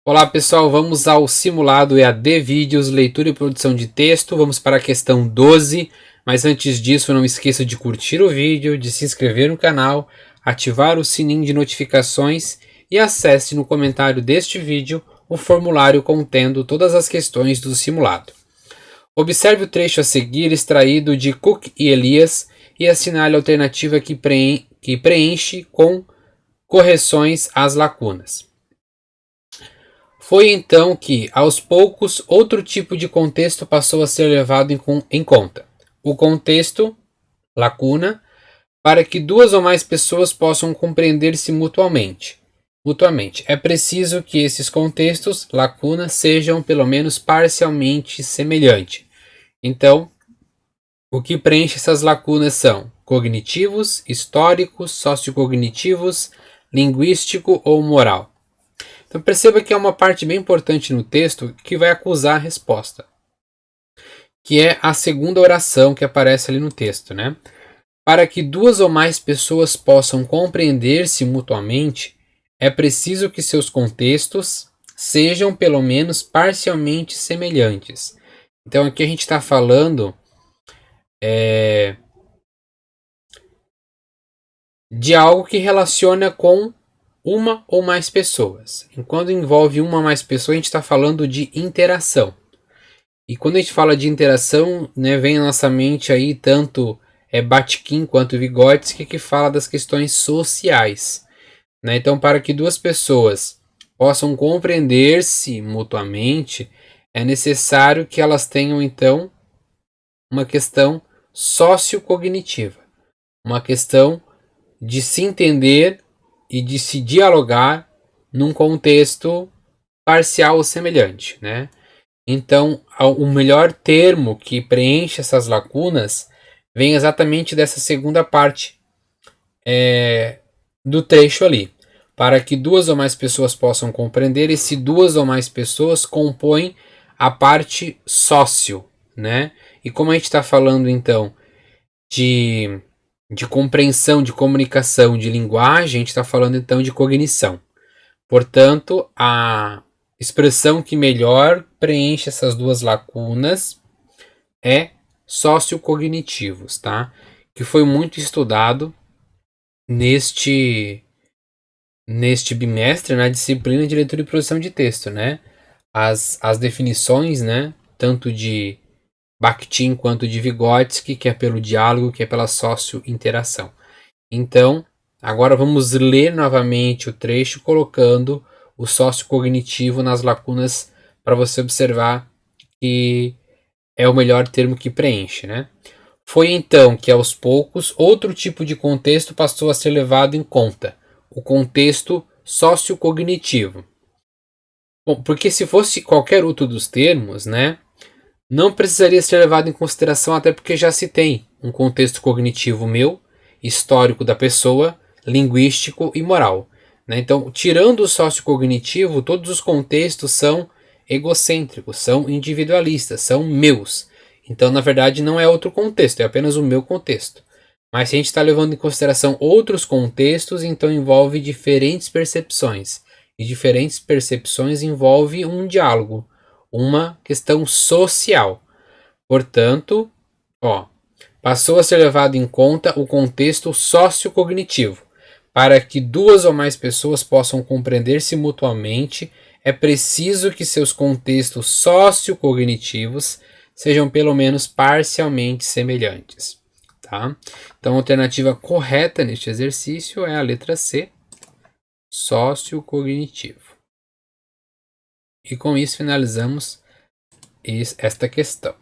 Olá pessoal, vamos ao simulado EAD Vídeos, leitura e produção de texto. Vamos para a questão 12, mas antes disso não esqueça de curtir o vídeo, de se inscrever no canal, ativar o sininho de notificações e acesse no comentário deste vídeo o formulário contendo todas as questões do simulado. Observe o trecho a seguir extraído de Cook e Elias e assinale a alternativa que preenche com correções as lacunas. Foi então que, aos poucos, outro tipo de contexto passou a ser levado em conta. O contexto, lacuna, para que duas ou mais pessoas possam compreender-se mutuamente. É preciso que esses contextos, lacuna, sejam pelo menos parcialmente semelhantes. Então, o que preenche essas lacunas são cognitivos, históricos, sociocognitivos, linguístico ou moral. Então perceba que é uma parte bem importante no texto que vai acusar a resposta, que é a segunda oração que aparece ali no texto, né? Para que duas ou mais pessoas possam compreender-se mutuamente, é preciso que seus contextos sejam pelo menos parcialmente semelhantes. Então aqui a gente está falando de algo que relaciona com uma ou mais pessoas. Enquanto envolve uma ou mais pessoas, a gente está falando de interação. E quando a gente fala de interação, né, vem na nossa mente aí tanto Batkin quanto Vygotsky, que fala das questões sociais. Né? Então, para que duas pessoas possam compreender-se mutuamente, é necessário que elas tenham, então, uma questão sociocognitiva. Uma questão de se entender e de se dialogar num contexto parcial ou semelhante, né? Então, o melhor termo que preenche essas lacunas vem exatamente dessa segunda parte do trecho ali. Para que duas ou mais pessoas possam compreender, e se duas ou mais pessoas compõem a parte sócio, né? E como a gente está falando, então, de compreensão, de comunicação, de linguagem, a gente está falando, então, de cognição. Portanto, a expressão que melhor preenche essas duas lacunas é sociocognitivos, tá? Que foi muito estudado neste bimestre na disciplina de leitura e produção de texto, né? As definições, né? Tanto de Bakhtin quanto de Vygotsky, que é pelo diálogo, que é pela socio-interação. Então, agora vamos ler novamente o trecho colocando o sociocognitivo nas lacunas para você observar que é o melhor termo que preenche, né? Foi então que aos poucos outro tipo de contexto passou a ser levado em conta, o contexto sociocognitivo. Bom, porque se fosse qualquer outro dos termos, né, não precisaria ser levado em consideração, até porque já se tem um contexto cognitivo meu, histórico da pessoa, linguístico e moral. Né? Então, tirando o sociocognitivo, todos os contextos são egocêntricos, são individualistas, são meus. Então, na verdade, não é outro contexto, é apenas o meu contexto. Mas se a gente está levando em consideração outros contextos, então envolve diferentes percepções. E diferentes percepções envolve um diálogo, uma questão social. Portanto, passou a ser levado em conta o contexto sociocognitivo. Para que duas ou mais pessoas possam compreender-se mutuamente, é preciso que seus contextos sociocognitivos sejam pelo menos parcialmente semelhantes. Tá? Então, a alternativa correta neste exercício é a letra C, sociocognitivo. E com isso finalizamos esta questão.